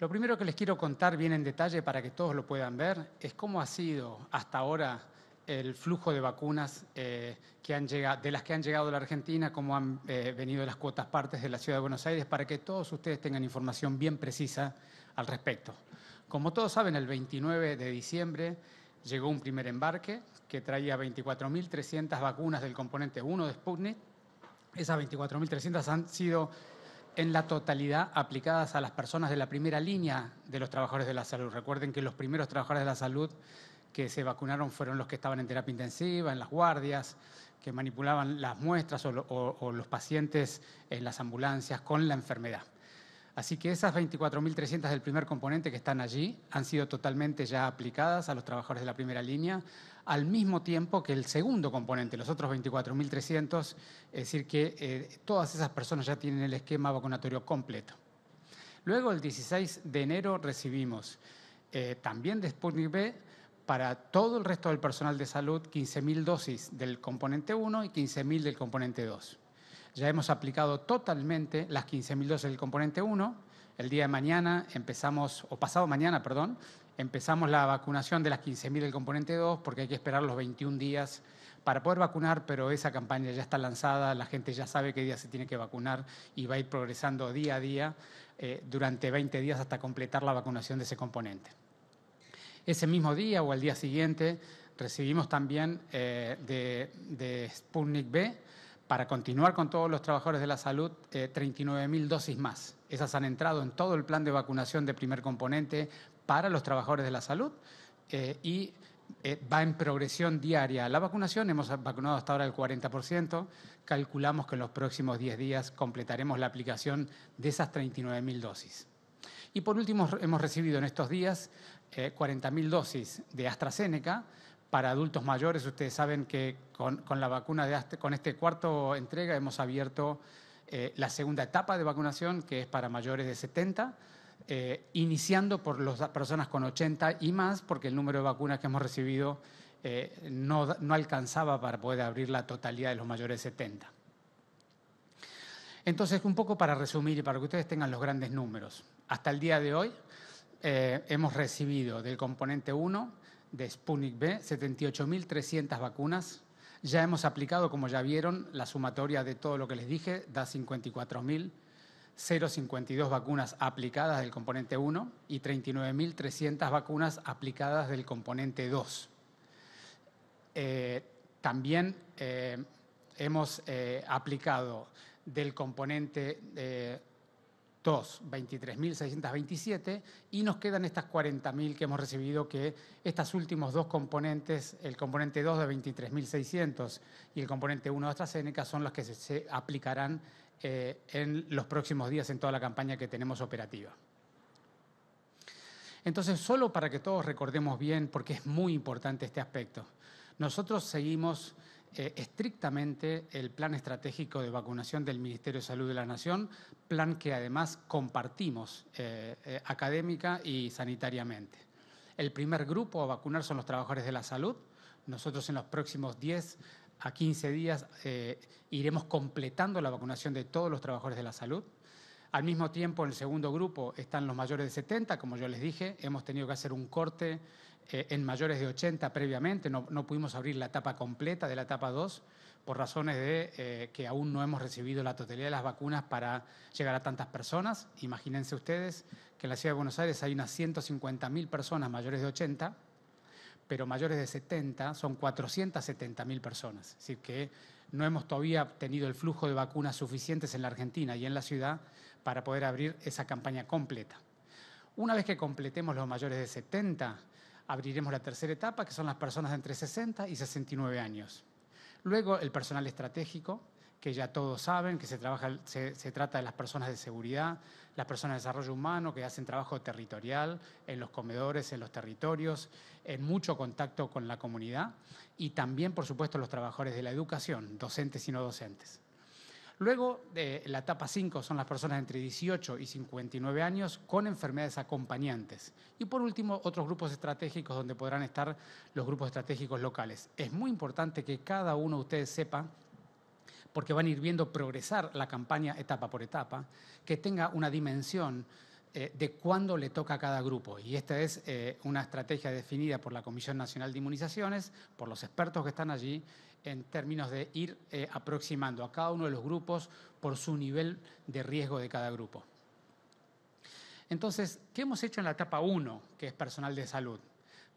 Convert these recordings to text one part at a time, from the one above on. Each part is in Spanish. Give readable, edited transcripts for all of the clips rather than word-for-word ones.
Lo primero que les quiero contar bien en detalle para que todos lo puedan ver es cómo ha sido hasta ahora el flujo de vacunas de las que han llegado a la Argentina, cómo han venido las cuotas partes de la Ciudad de Buenos Aires, para que todos ustedes tengan información bien precisa al respecto. Como todos saben, el 29 de diciembre llegó un primer embarque que traía 24.300 vacunas del componente 1 de Sputnik. Esas 24.300 han sido en la totalidad aplicadas a las personas de la primera línea de los trabajadores de la salud. Recuerden que los primeros trabajadores de la salud que se vacunaron fueron los que estaban en terapia intensiva, en las guardias, que manipulaban las muestras o los pacientes en las ambulancias con la enfermedad. Así que esas 24.300 del primer componente que están allí han sido totalmente ya aplicadas a los trabajadores de la primera línea, al mismo tiempo que el segundo componente, los otros 24.300, es decir, que todas esas personas ya tienen el esquema vacunatorio completo. Luego, el 16 de enero, recibimos también de Sputnik V para todo el resto del personal de salud 15.000 dosis del componente 1 y 15.000 del componente 2. Ya hemos aplicado totalmente las 15.000 dosis del componente 1. El día de mañana empezamos, o pasado mañana, perdón, empezamos la vacunación de las 15.000 del componente 2 porque hay que esperar los 21 días para poder vacunar, pero esa campaña ya está lanzada, la gente ya sabe qué día se tiene que vacunar y va a ir progresando día a día durante 20 días hasta completar la vacunación de ese componente. Ese mismo día o al día siguiente recibimos también de Sputnik V, para continuar con todos los trabajadores de la salud, 39.000 dosis más. Esas han entrado en todo el plan de vacunación de primer componente para los trabajadores de la salud y va en progresión diaria la vacunación. Hemos vacunado hasta ahora el 40%. Calculamos que en los próximos 10 días completaremos la aplicación de esas 39.000 dosis. Y por último, hemos recibido en estos días 40.000 dosis de AstraZeneca. Para adultos mayores, ustedes saben que con la vacuna con este cuarto entrega hemos abierto la segunda etapa de vacunación, que es para mayores de 70, iniciando por las personas con 80 y más, porque el número de vacunas que hemos recibido no alcanzaba para poder abrir la totalidad de los mayores de 70. Entonces, un poco para resumir y para que ustedes tengan los grandes números. Hasta el día de hoy hemos recibido del componente 1 de Sputnik V 78.300 vacunas. Ya hemos aplicado, como ya vieron, la sumatoria de todo lo que les dije, da 54.052 vacunas aplicadas del componente 1 y 39.300 vacunas aplicadas del componente 2. También hemos aplicado del componente 2, 23.627, y nos quedan estas 40.000 que hemos recibido, que estos últimos dos componentes, el componente 2 de 23.600 y el componente 1 de AstraZeneca, son los que se aplicarán en los próximos días en toda la campaña que tenemos operativa. Entonces, solo para que todos recordemos bien, porque es muy importante este aspecto, nosotros seguimos estrictamente el plan estratégico de vacunación del Ministerio de Salud de la Nación, plan que además compartimos académica y sanitariamente. El primer grupo a vacunar son los trabajadores de la salud. Nosotros en los próximos 10 a 15 días iremos completando la vacunación de todos los trabajadores de la salud. Al mismo tiempo, en el segundo grupo están los mayores de 70, como yo les dije. Hemos tenido que hacer un corte en mayores de 80 previamente. No pudimos abrir la etapa completa de la etapa 2 por razones de que aún no hemos recibido la totalidad de las vacunas para llegar a tantas personas. Imagínense ustedes que en la Ciudad de Buenos Aires hay unas 150.000 personas mayores de 80, pero mayores de 70 son 470.000 personas. Es decir, que no hemos todavía tenido el flujo de vacunas suficientes en la Argentina y en la ciudad para poder abrir esa campaña completa. Una vez que completemos los mayores de 70, abriremos la tercera etapa, que son las personas de entre 60 y 69 años. Luego, el personal estratégico, que ya todos saben que se trata de las personas de seguridad, las personas de desarrollo humano que hacen trabajo territorial en los comedores, en los territorios, en mucho contacto con la comunidad, y también, por supuesto, los trabajadores de la educación, docentes y no docentes. Luego, la etapa 5 son las personas entre 18 y 59 años con enfermedades acompañantes. Y por último, otros grupos estratégicos donde podrán estar los grupos estratégicos locales. Es muy importante que cada uno de ustedes sepa, porque van a ir viendo progresar la campaña etapa por etapa, que tenga una dimensión de cuándo le toca a cada grupo. Y esta es una estrategia definida por la Comisión Nacional de Inmunizaciones, por los expertos que están allí, en términos de ir aproximando a cada uno de los grupos por su nivel de riesgo de cada grupo. Entonces, ¿qué hemos hecho en la etapa 1, que es personal de salud?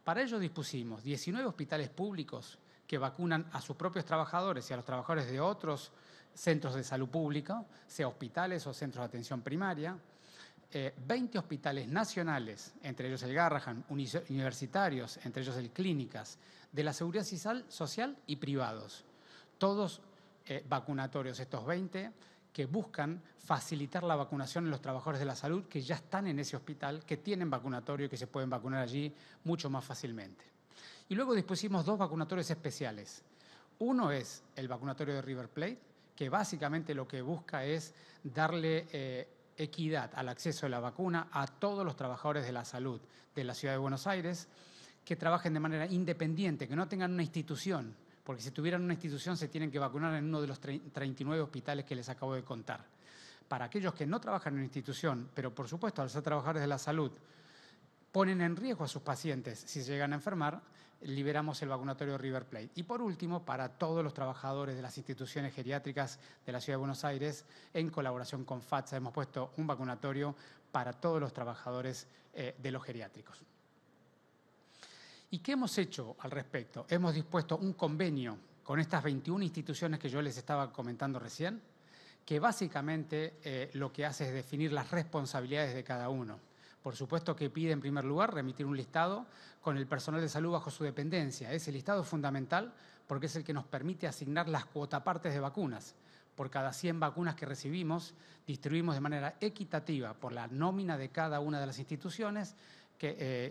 Para ello dispusimos 19 hospitales públicos que vacunan a sus propios trabajadores y a los trabajadores de otros centros de salud pública, sea hospitales o centros de atención primaria, 20 hospitales nacionales, entre ellos el Garrahan, universitarios, entre ellos el Clínicas, de la Seguridad Social y privados. Todos vacunatorios, estos 20, que buscan facilitar la vacunación en los trabajadores de la salud que ya están en ese hospital, que tienen vacunatorio y que se pueden vacunar allí mucho más fácilmente. Y luego dispusimos 2 vacunatorios especiales. Uno es el vacunatorio de River Plate, que básicamente lo que busca es darle equidad al acceso a la vacuna a todos los trabajadores de la salud de la Ciudad de Buenos Aires, que trabajen de manera independiente, que no tengan una institución, porque si tuvieran una institución se tienen que vacunar en uno de los 39 hospitales que les acabo de contar. Para aquellos que no trabajan en una institución, pero por supuesto al ser trabajadores de la salud, ponen en riesgo a sus pacientes si llegan a enfermar, liberamos el vacunatorio River Plate. Y por último, para todos los trabajadores de las instituciones geriátricas de la Ciudad de Buenos Aires, en colaboración con FATSA, hemos puesto un vacunatorio para todos los trabajadores de los geriátricos. ¿Y qué hemos hecho al respecto? Hemos dispuesto un convenio con estas 21 instituciones que yo les estaba comentando recién, que básicamente lo que hace es definir las responsabilidades de cada uno. Por supuesto que pide en primer lugar remitir un listado con el personal de salud bajo su dependencia. Ese listado es fundamental porque es el que nos permite asignar las cuotapartes de vacunas. Por cada 100 vacunas que recibimos, distribuimos de manera equitativa por la nómina de cada una de las instituciones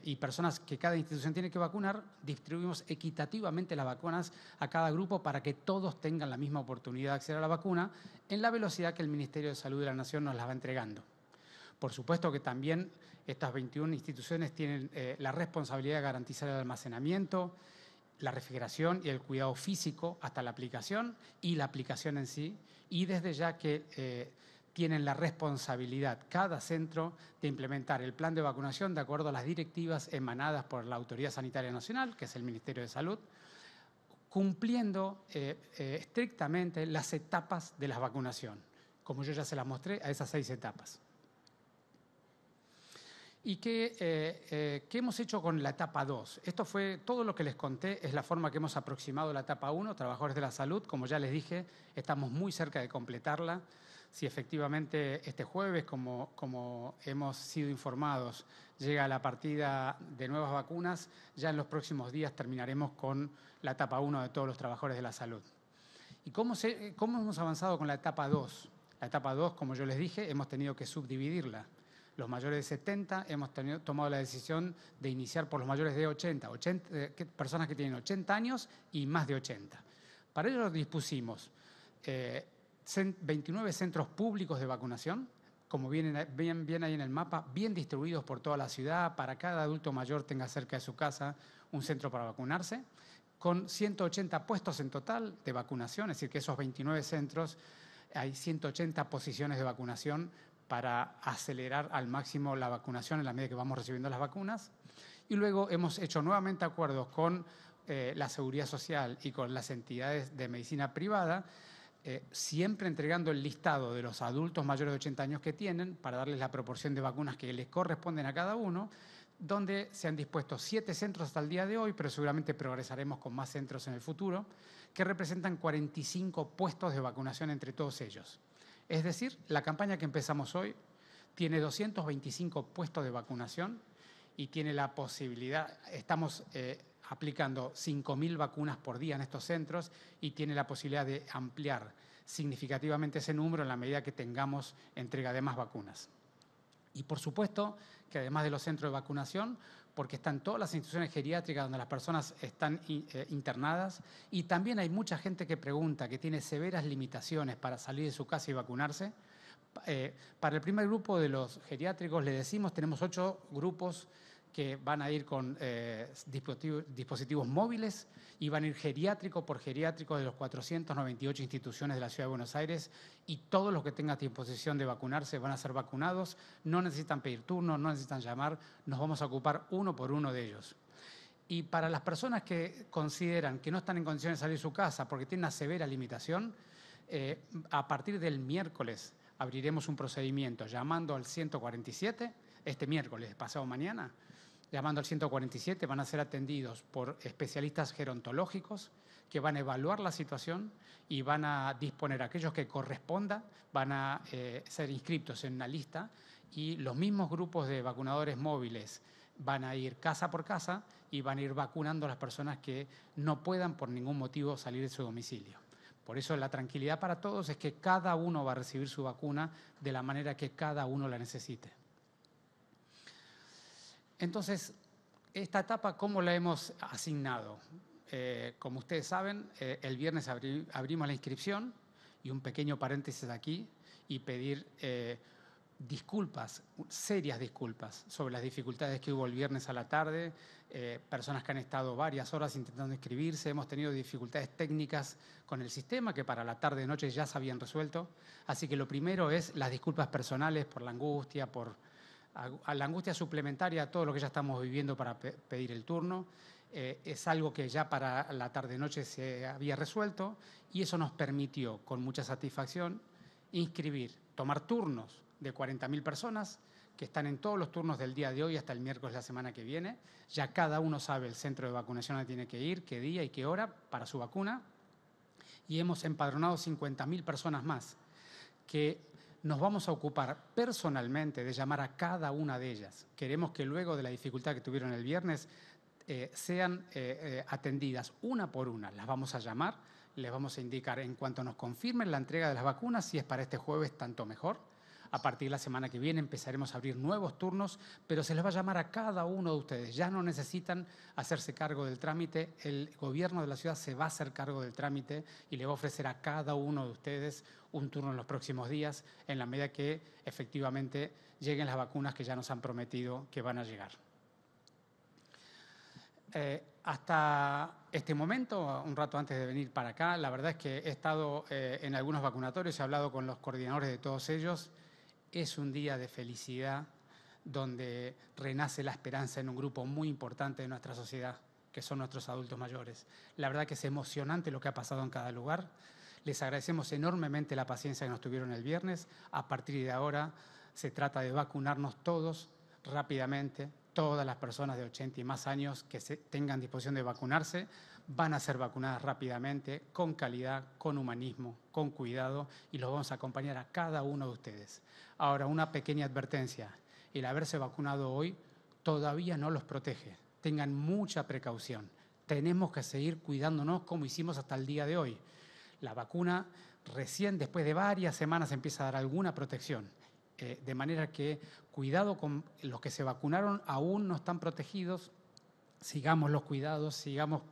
y personas que cada institución tiene que vacunar, distribuimos equitativamente las vacunas a cada grupo para que todos tengan la misma oportunidad de acceder a la vacuna en la velocidad que el Ministerio de Salud de la Nación nos las va entregando. Por supuesto que también estas 21 instituciones tienen la responsabilidad de garantizar el almacenamiento, la refrigeración y el cuidado físico hasta la aplicación y la aplicación en sí, y desde ya que tienen la responsabilidad, cada centro, de implementar el plan de vacunación de acuerdo a las directivas emanadas por la Autoridad Sanitaria Nacional, que es el Ministerio de Salud, cumpliendo estrictamente las etapas de la vacunación, como yo ya se las mostré a esas 6 etapas. ¿Y qué hemos hecho con la etapa 2? Esto fue todo lo que les conté, es la forma que hemos aproximado la etapa 1, trabajadores de la salud. Como ya les dije, estamos muy cerca de completarla. Si efectivamente este jueves, como hemos sido informados, llega la partida de nuevas vacunas, ya en los próximos días terminaremos con la etapa 1 de todos los trabajadores de la salud. ¿Y cómo hemos avanzado con la etapa 2? La etapa 2, como yo les dije, hemos tenido que subdividirla. Los mayores de 70 hemos tomado la decisión de iniciar por los mayores de 80 personas que tienen 80 años y más de 80. Para ello dispusimos 29 centros públicos de vacunación, como bien ahí en el mapa, bien distribuidos por toda la ciudad, para cada adulto mayor tenga cerca de su casa un centro para vacunarse, con 180 puestos en total de vacunación, es decir, que esos 29 centros hay 180 posiciones de vacunación para acelerar al máximo la vacunación en la medida que vamos recibiendo las vacunas. Y luego hemos hecho nuevamente acuerdos con la Seguridad Social y con las entidades de medicina privada, siempre entregando el listado de los adultos mayores de 80 años que tienen para darles la proporción de vacunas que les corresponden a cada uno, donde se han dispuesto 7 centros hasta el día de hoy, pero seguramente progresaremos con más centros en el futuro, que representan 45 puestos de vacunación entre todos ellos. Es decir, la campaña que empezamos hoy tiene 225 puestos de vacunación y tiene la posibilidad, estamos aplicando 5.000 vacunas por día en estos centros y tiene la posibilidad de ampliar significativamente ese número en la medida que tengamos entrega de más vacunas. Y por supuesto que además de los centros de vacunación, porque están todas las instituciones geriátricas donde las personas están internadas y también hay mucha gente que pregunta, que tiene severas limitaciones para salir de su casa y vacunarse. Para el primer grupo de los geriátricos, le decimos, tenemos 8 grupos que van a ir con dispositivos móviles y van a ir geriátrico por geriátrico de los 498 instituciones de la Ciudad de Buenos Aires, y todos los que tengan disposición de vacunarse van a ser vacunados. No necesitan pedir turno, no necesitan llamar, nos vamos a ocupar uno por uno de ellos. Y para las personas que consideran que no están en condiciones de salir de su casa porque tienen una severa limitación, a partir del miércoles abriremos un procedimiento llamando al 147, este miércoles, pasado mañana, llamando al 147 van a ser atendidos por especialistas gerontológicos que van a evaluar la situación y van a disponer a aquellos que corresponda, van a ser inscritos en una lista, y los mismos grupos de vacunadores móviles van a ir casa por casa y van a ir vacunando a las personas que no puedan por ningún motivo salir de su domicilio. Por eso la tranquilidad para todos es que cada uno va a recibir su vacuna de la manera que cada uno la necesite. Entonces, esta etapa, ¿cómo la hemos asignado? Como ustedes saben, el viernes abrimos la inscripción, y un pequeño paréntesis aquí y pedir disculpas, serias disculpas, sobre las dificultades que hubo el viernes a la tarde. Personas que han estado varias horas intentando inscribirse, hemos tenido dificultades técnicas con el sistema que para la tarde-noche ya se habían resuelto. Así que lo primero es las disculpas personales por la angustia, a la angustia suplementaria a todo lo que ya estamos viviendo para pedir el turno. Es algo que ya para la tarde-noche se había resuelto, y eso nos permitió con mucha satisfacción inscribir, tomar turnos de 40.000 personas que están en todos los turnos del día de hoy hasta el miércoles de la semana que viene. Ya cada uno sabe el centro de vacunación donde tiene que ir, qué día y qué hora para su vacuna. Y hemos empadronado 50.000 personas más que nos vamos a ocupar personalmente de llamar a cada una de ellas. Queremos que luego de la dificultad que tuvieron el viernes sean atendidas una por una. Las vamos a llamar, les vamos a indicar en cuanto nos confirmen la entrega de las vacunas, si es para este jueves, tanto mejor. A partir de la semana que viene empezaremos a abrir nuevos turnos, pero se les va a llamar a cada uno de ustedes. Ya no necesitan hacerse cargo del trámite. El gobierno de la ciudad se va a hacer cargo del trámite y le va a ofrecer a cada uno de ustedes un turno en los próximos días, en la medida que efectivamente lleguen las vacunas que ya nos han prometido que van a llegar. Hasta este momento, un rato antes de venir para acá, la verdad es que he estado en algunos vacunatorios, he hablado con los coordinadores de todos ellos. Es un día de felicidad donde renace la esperanza en un grupo muy importante de nuestra sociedad, que son nuestros adultos mayores. La verdad que es emocionante lo que ha pasado en cada lugar. Les agradecemos enormemente la paciencia que nos tuvieron el viernes. A partir de ahora se trata de vacunarnos todos rápidamente. Todas las personas de 80 y más años que tengan disposición de vacunarse van a ser vacunadas rápidamente, con calidad, con humanismo, con cuidado, y los vamos a acompañar a cada uno de ustedes. Ahora, una pequeña advertencia: el haberse vacunado hoy todavía no los protege. Tengan mucha precaución. Tenemos que seguir cuidándonos como hicimos hasta el día de hoy. La vacuna recién después de varias semanas empieza a dar alguna protección. De manera que cuidado con los que se vacunaron, aún no están protegidos. Sigamos los cuidados, sigamos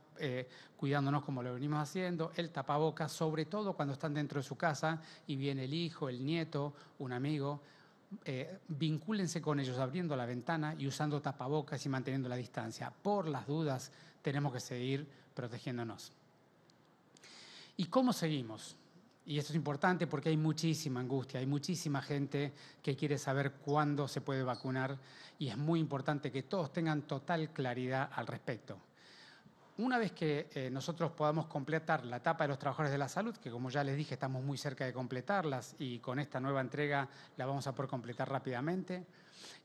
cuidándonos como lo venimos haciendo. El tapabocas, sobre todo cuando están dentro de su casa y viene el hijo, el nieto, un amigo. Vincúlense con ellos abriendo la ventana y usando tapabocas y manteniendo la distancia. Por las dudas, tenemos que seguir protegiéndonos. ¿Y cómo seguimos? Y esto es importante porque hay muchísima angustia, hay muchísima gente que quiere saber cuándo se puede vacunar, y es muy importante que todos tengan total claridad al respecto. Una vez que nosotros podamos completar la etapa de los trabajadores de la salud, que como ya les dije estamos muy cerca de completarlas, y con esta nueva entrega la vamos a poder completar rápidamente,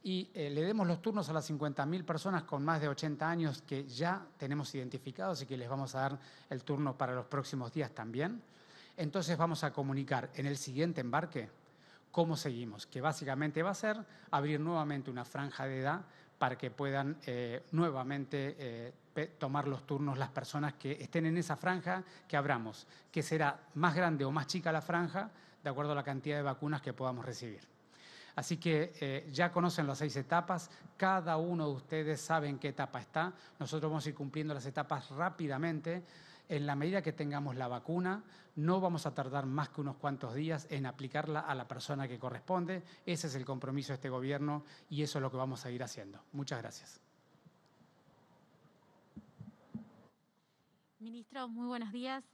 y le demos los turnos a las 50.000 personas con más de 80 años que ya tenemos identificados y que les vamos a dar el turno para los próximos días también. Entonces vamos a comunicar en el siguiente embarque cómo seguimos, que básicamente va a ser abrir nuevamente una franja de edad para que puedan nuevamente tomar los turnos las personas que estén en esa franja que abramos, que será más grande o más chica la franja de acuerdo a la cantidad de vacunas que podamos recibir. Así que ya conocen las 6 etapas, cada uno de ustedes sabe en qué etapa está. Nosotros vamos a ir cumpliendo las etapas rápidamente. En la medida que tengamos la vacuna, no vamos a tardar más que unos cuantos días en aplicarla a la persona que corresponde. Ese es el compromiso de este gobierno y eso es lo que vamos a ir haciendo. Muchas gracias. Ministro, muy buenos días.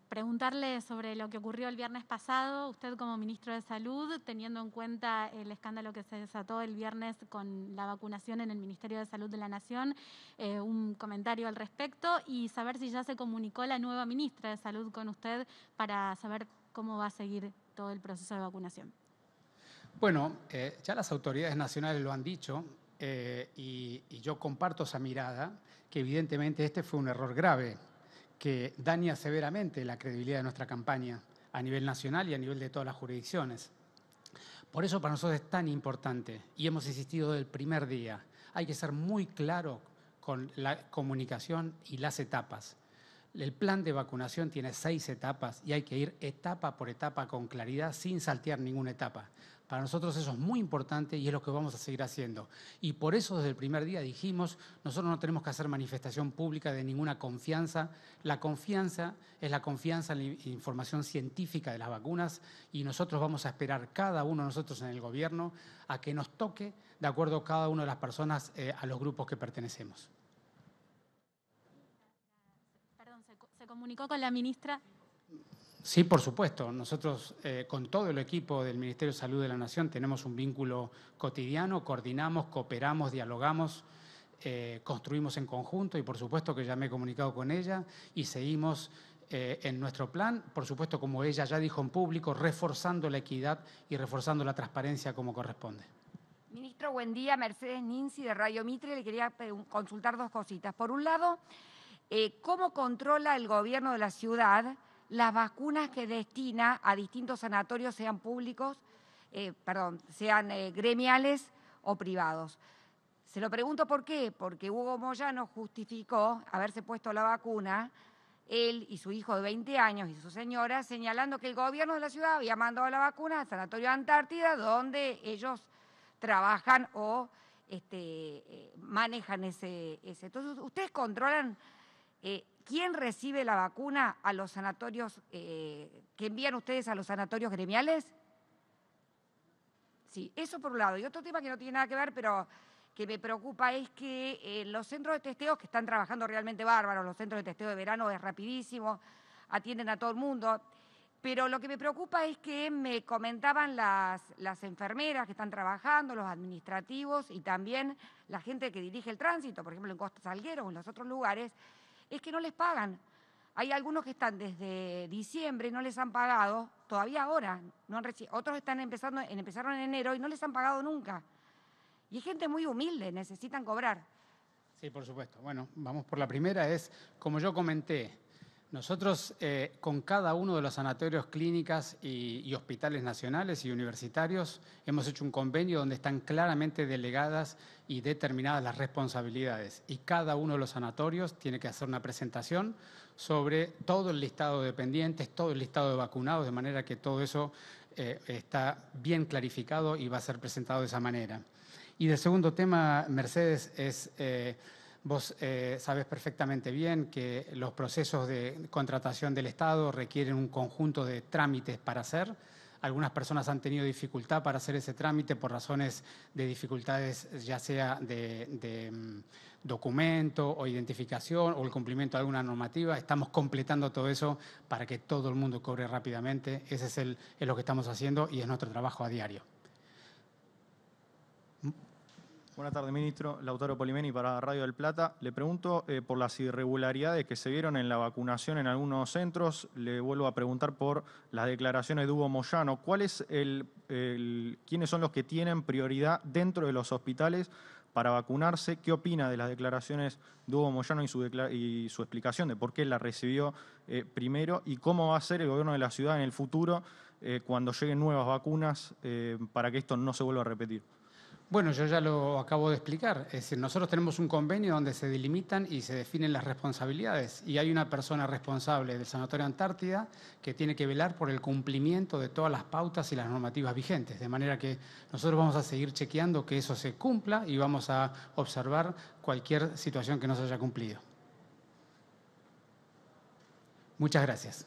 Preguntarle sobre lo que ocurrió el viernes pasado, usted como ministro de Salud, teniendo en cuenta el escándalo que se desató el viernes con la vacunación en el Ministerio de Salud de la Nación, un comentario al respecto y saber si ya se comunicó la nueva ministra de Salud con usted para saber cómo va a seguir todo el proceso de vacunación. Bueno, ya las autoridades nacionales lo han dicho y yo comparto esa mirada, que evidentemente este fue un error grave que daña severamente la credibilidad de nuestra campaña a nivel nacional y a nivel de todas las jurisdicciones. Por eso para nosotros es tan importante y hemos insistido desde el primer día. Hay que ser muy claro con la comunicación y las etapas. El plan de vacunación tiene 6 etapas y hay que ir etapa por etapa con claridad sin saltear ninguna etapa. Para nosotros eso es muy importante y es lo que vamos a seguir haciendo. Y por eso desde el primer día dijimos, nosotros no tenemos que hacer manifestación pública de ninguna confianza. La confianza es la confianza en la información científica de las vacunas y nosotros vamos a esperar cada uno de nosotros en el gobierno a que nos toque de acuerdo a cada una de las personas a los grupos que pertenecemos. Perdón, ¿se comunicó con la ministra? Sí, por supuesto. Nosotros con todo el equipo del Ministerio de Salud de la Nación tenemos un vínculo cotidiano, coordinamos, cooperamos, dialogamos, construimos en conjunto y por supuesto que ya me he comunicado con ella y seguimos en nuestro plan, por supuesto como ella ya dijo en público, reforzando la equidad y reforzando la transparencia como corresponde. Ministro, buen día. Mercedes Ninzi de Radio Mitre. Le quería consultar 2 cositas. Por un lado, ¿cómo controla el gobierno de la ciudad las vacunas que destina a distintos sanatorios, sean públicos, sean gremiales o privados? Se lo pregunto por qué, porque Hugo Moyano justificó haberse puesto la vacuna, él y su hijo de 20 años y su señora, señalando que el gobierno de la ciudad había mandado la vacuna al Sanatorio Antártida, donde ellos trabajan o manejan ese. Entonces, ¿ustedes controlan quién recibe la vacuna a los sanatorios que envían ustedes a los sanatorios gremiales? Sí, eso por un lado. Y otro tema que no tiene nada que ver, pero que me preocupa es que los centros de testeo, que están trabajando realmente bárbaros, los centros de testeo de verano es rapidísimo, atienden a todo el mundo, pero lo que me preocupa es que me comentaban las enfermeras que están trabajando, los administrativos y también la gente que dirige el tránsito, por ejemplo en Costa Salguero o en los otros lugares, es que no les pagan. Hay algunos que están desde diciembre y no les han pagado, todavía ahora, otros empezaron en enero y no les han pagado nunca. Y hay gente muy humilde, necesitan cobrar. Sí, por supuesto. Bueno, vamos por la primera, es, como yo comenté, nosotros con cada uno de los sanatorios, clínicas y hospitales nacionales y universitarios hemos hecho un convenio donde están claramente delegadas y determinadas las responsabilidades. Y cada uno de los sanatorios tiene que hacer una presentación sobre todo el listado de dependientes, todo el listado de vacunados, de manera que todo eso está bien clarificado y va a ser presentado de esa manera. Y del segundo tema, Mercedes, es, vos sabés perfectamente bien que los procesos de contratación del Estado requieren un conjunto de trámites para hacer. Algunas personas han tenido dificultad para hacer ese trámite por razones de dificultades, ya sea de documento o identificación o el cumplimiento de alguna normativa. Estamos completando todo eso para que todo el mundo cobre rápidamente. Ese es lo que estamos haciendo y es nuestro trabajo a diario. Buenas tardes, ministro. Lautaro Polimeni para Radio del Plata. Le pregunto por las irregularidades que se vieron en la vacunación en algunos centros. Le vuelvo a preguntar por las declaraciones de Hugo Moyano. ¿Quiénes son los que tienen prioridad dentro de los hospitales para vacunarse? ¿Qué opina de las declaraciones de Hugo Moyano y su explicación de por qué la recibió primero? ¿Y cómo va a ser el gobierno de la ciudad en el futuro cuando lleguen nuevas vacunas para que esto no se vuelva a repetir? Bueno, yo ya lo acabo de explicar. Es decir, nosotros tenemos un convenio donde se delimitan y se definen las responsabilidades. Y hay una persona responsable del Sanatorio Antártida que tiene que velar por el cumplimiento de todas las pautas y las normativas vigentes. De manera que nosotros vamos a seguir chequeando que eso se cumpla y vamos a observar cualquier situación que no se haya cumplido. Muchas gracias.